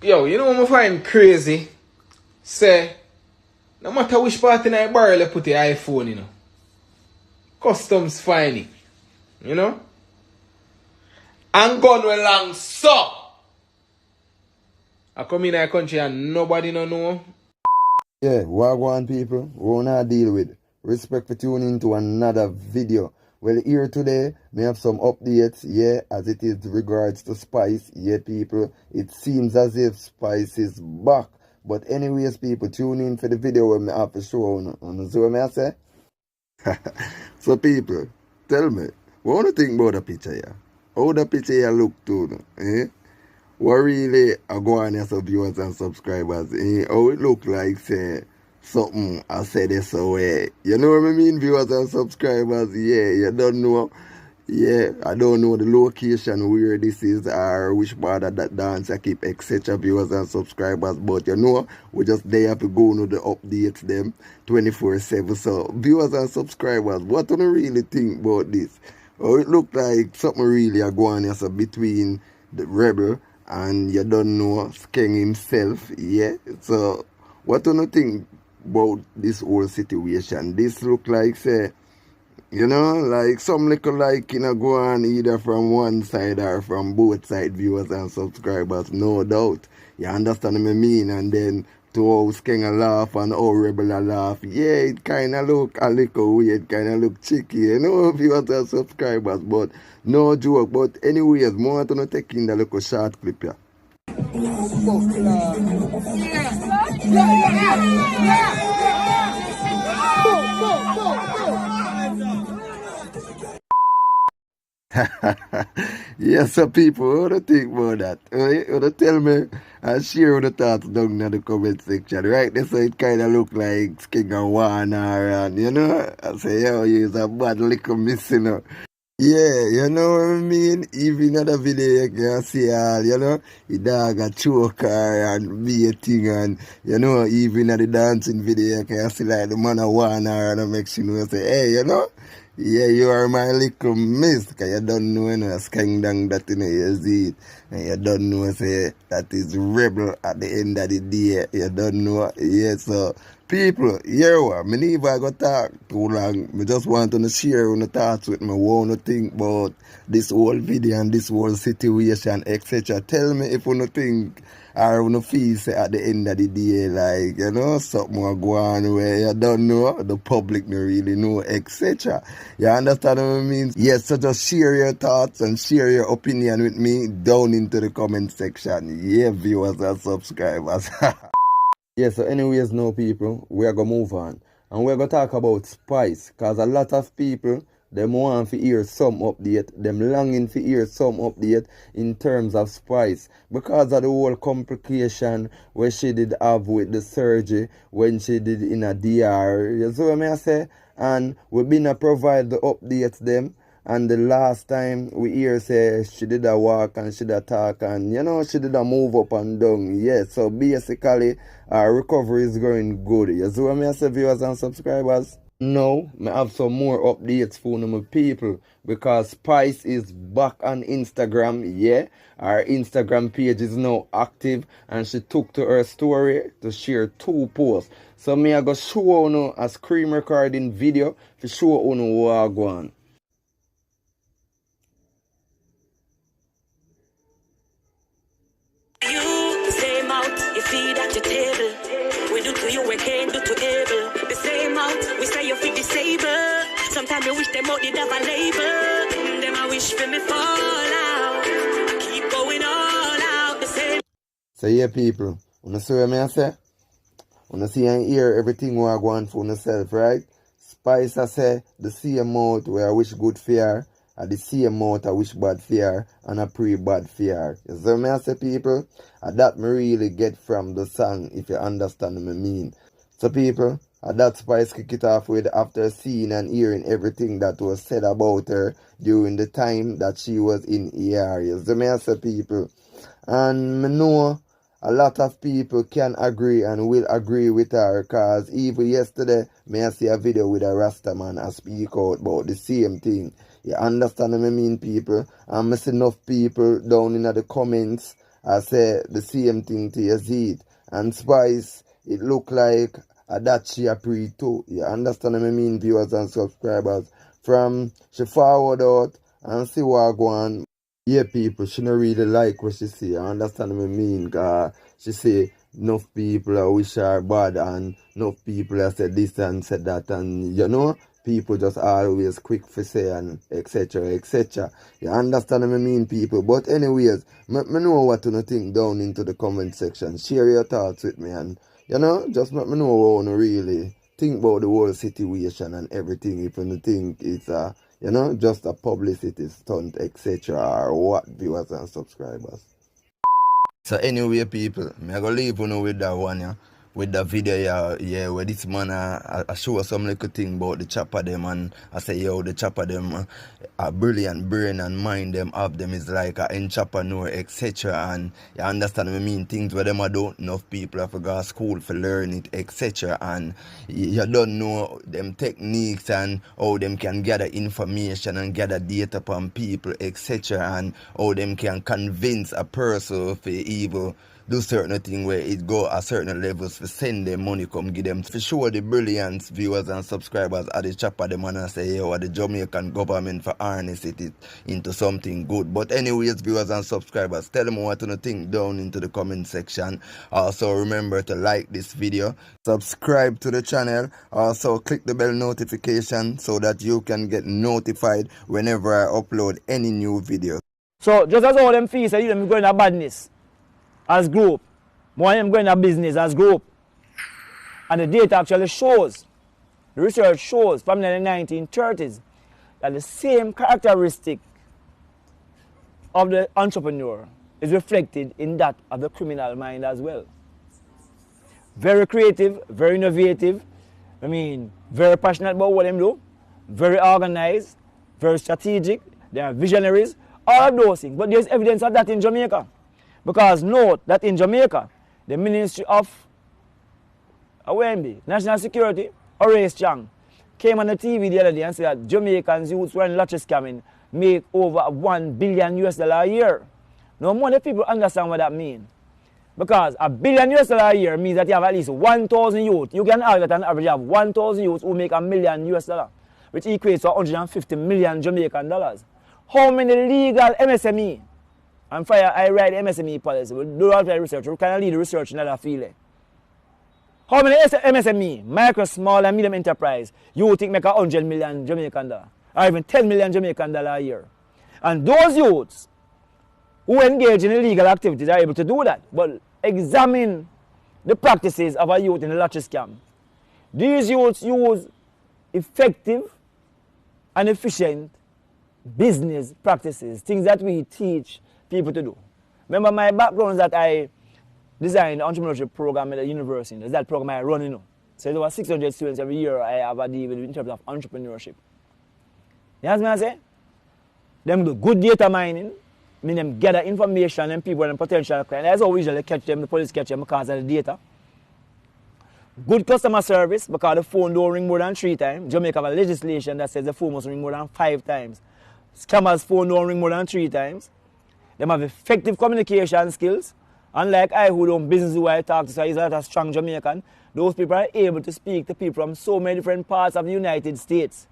Yo, you know what I find crazy? Say, no matter which part in the barrel you put the iPhone, customs fine it. And gun well long so. I come in our country and nobody no know. Yeah, wagwan people, we wanna deal with. Respect for tuning into another video. Well, here today, we have some updates, yeah, as it is regards to Spice. Yeah, people, it seems as if Spice is back. But anyways, people, tune in for the video where I have to show you. And see what I say? So, people, tell me, what do you think about the picture here? How the picture here look to eh? What really are going as viewers and subscribers? How it look like, say, something I said this away. You know what I mean, viewers and subscribers? Yeah, you don't know. Yeah, I don't know the location where this is or which part of that dance I keep, etc. viewers and subscribers. But we just there to go to the updates them 24/7. So viewers and subscribers, what do you really think about this? Oh, it look like something really are going on between the rebel and you don't know Skeng himself, yeah. So what do you think about this whole situation? This look like, say, like some little like go on either from one side or from both side, viewers and subscribers, no doubt. You understand what I mean? And then to how Skeng a laugh and how Rebel a laugh, yeah, it kinda look a little weird, kinda look cheeky, viewers and subscribers, but no joke. But anyways, more to take in the little short clip here. Yes, so people, what do you think about that? What do you tell me and share your thoughts down in the comment section, right? That's how it kind of look like Skeng and Warner, and I say, yo, he's a bad little missing. Yeah, you know what I mean? Even in the video you can see all, the dog a choker and be a thing, and even at the dancing video you can see like the man a Warner and makes you know, say, hey, yeah, you are my little miss, because you don't know, Skeng dang that, you see it, and you don't know, say, that is rebel at the end of the day, you don't know, yeah, so, people, here what, I never go talk too long, I just want to share your thoughts with me, what you think about this whole video and this whole situation, etc. Tell me if you think, or you feel say at the end of the day, like, something will go on where you don't know, the public don't really know, etc. You understand what I mean? Yes, so just share your thoughts and share your opinion with me down into the comment section. Yeah, viewers and subscribers. Yeah, so anyways, now people, we are going to move on. And we're going to talk about Spice. Because a lot of people, them want to hear some update. Them longing to hear some update in terms of Spice. Because of the whole complication where she did have with the surgery when she did in a DR. You see what I say? And we've been to provide the updates them. And the last time we hear say she did a walk and she did a talk and she did a move up and down. Yeah, so basically our recovery is going good. You see what I say, viewers and subscribers? Now, I have some more updates for my people because Spice is back on Instagram. Yeah, our Instagram page is now active and she took to her story to share 2 posts. So I go show you a screen recording video to show you what I go on. Feed at your table. We do to you, we can't do to able. The same out, we say you fit disabled. Sometimes we wish them out did have a label. Them I wish for me fall out. Keep going all out the same. So yeah, people, wanna see what I say? Wanna see and hear everything we are going for yourself, right? Spice I say the same out where I wish good for her. At the same amount I wish bad fear and I pray bad fear. You see what I say, people? And that me really get from the song, if you understand what I mean. So people, that Spice kick it off with after seeing and hearing everything that was said about her during the time that she was in ER. You see what I say, people? And me know a lot of people can agree and will agree with her because even yesterday, I see a video with a Rasta man and speak out about the same thing. You understand what I mean, people? And I see enough people down in the comments I say the same thing to your seed. And Spice, it look like a that she a pre too. You understand what I mean, viewers and subscribers? From she forward out and see what go on. Yeah, people, she don't really like what she say. I understand what I mean, cause she say enough people are wish her bad and enough people have said this and said that, and you know, people just always quick for say and etc etc. You understand what I mean, people? But anyways, me know what you think down into the comment section. Share your thoughts with me and you know, just let me know how you really think about the whole situation and everything. If you think it's you know, just a publicity stunt, etc. or what, viewers and subscribers. So anyway, people, I'm going to leave you with that one, yeah. With the video, yeah, where this man I show some little thing about the chopper them, and I say, yo, the chopper them, a brilliant brain and mind them have them is like a entrepreneur, etc. And you understand what I mean? Things where them I don't enough people have to go to school for learn it, etc. And you don't know them techniques and how them can gather information and gather data from people, etc. And how them can convince a person for evil do certain thing where it go at certain levels for send them money come give them for show the brilliance viewers and subscribers at the chopper them and say yo the Jamaican government for harness it into something good. But anyways, viewers and subscribers, tell them what you think down into the comment section. Also remember to like this video, subscribe to the channel, also click the bell notification so that you can get notified whenever I upload any new video. So just as all them fees say you them going to badness as group, more of them going to business as group. And the data actually shows, the research shows from the 1930s that the same characteristic of the entrepreneur is reflected in that of the criminal mind as well. Very creative, very innovative, very passionate about what they do, very organized, very strategic, they are visionaries, all of those things. But there's evidence of that in Jamaica. Because note that in Jamaica, the Ministry of National Security, Horace Chang, came on the TV the other day and said that Jamaicans youths who are in lottery scamming make over $1 billion a year. Now, more the people understand what that means. Because $1 billion a year means that you have at least 1,000 youths. You can argue that on average you have 1,000 youths who make $1 million, which equates to 150 million Jamaican dollars. How many legal MSME? And fire, I write the MSME policy. We do all the research. We can lead the research in that field. How many MSME, micro, small, and medium enterprise, you think make 100 million Jamaican dollars, or even 10 million Jamaican dollars a year? And those youths who engage in illegal activities are able to do that. But examine the practices of a youth in the lottery scam. These youths use effective and efficient business practices, things that we teach people to do. Remember, my background is that I designed the entrepreneurship program at the university. That's that program I run, you know. So there were 600 students every year I have a deal with in terms of entrepreneurship. You know what I say? Them do good data mining, them gather information and people and potential clients. That's how we usually catch them, the police catch them because of the data. Good customer service because the phone don't ring more than 3 times. Jamaica have a legislation that says the phone must ring more than 5 times. Scammers' phone don't ring more than 3 times. They have effective communication skills. Unlike I who don't business who I talk to, so he's not a strong Jamaican. Those people are able to speak to people from so many different parts of the United States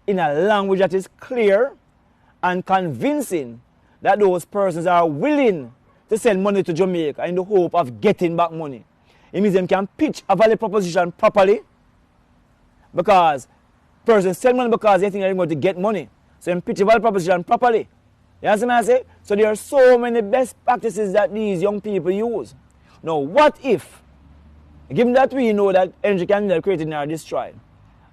in a language that is clear and convincing that those persons are willing to send money to Jamaica in the hope of getting back money. It means they can pitch a value proposition properly because persons send money because they think they're going to get money. So they pitch a value proposition properly. You understand what I say? So there are so many best practices that these young people use. Now, what if, given that we know that energy can be created or destroyed,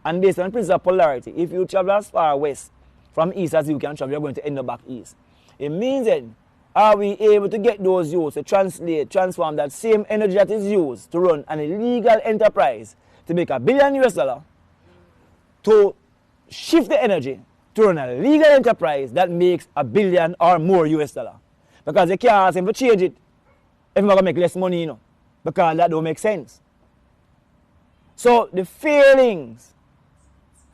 and based on the principle of polarity, if you travel as far west from east as you can travel, you're going to end up back east. It means then, are we able to get those youths to transform that same energy that is used to run an illegal enterprise to make $1 billion to shift the energy to run a legal enterprise that makes $1 billion or more US dollar? Because they can't ask him to change it if they're going to make less money, you know, because that don't make sense. So the failings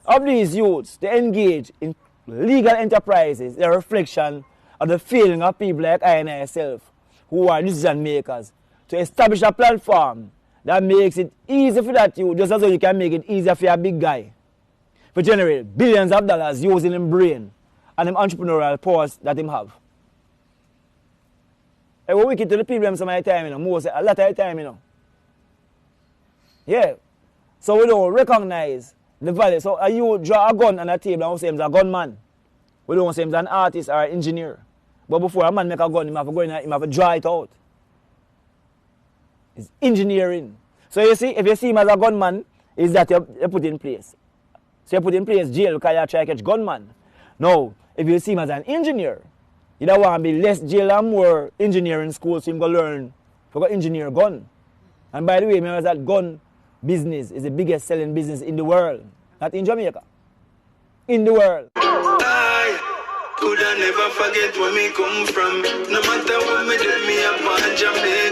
of these youths to engage in legal enterprises is a reflection of the failing of people like I and myself who are decision makers to establish a platform that makes it easy for that you, just as you can make it easier for a big guy to generate billions of dollars using his brain and them entrepreneurial powers that him have. And we wicked to the people some of the time, you know, most, a lot of the time, you know. Yeah. So we don't recognize the value. So you draw a gun on a table and we say he's a gunman. We don't say he's an artist or an engineer. But before a man make a gun, he have to go in and he have to draw it out. It's engineering. So you see, if you see him as a gunman, is that you put in place. So you put in place jail because you try to catch gunman. Now, if you see him as an engineer, you don't want to be less jail and more engineering school so you can learn to go engineer gun. And by the way, remember that gun business is the biggest selling business in the world. Not in Jamaica. In the world. I could never forget where me come from. No matter what me do, me up on Jamaica.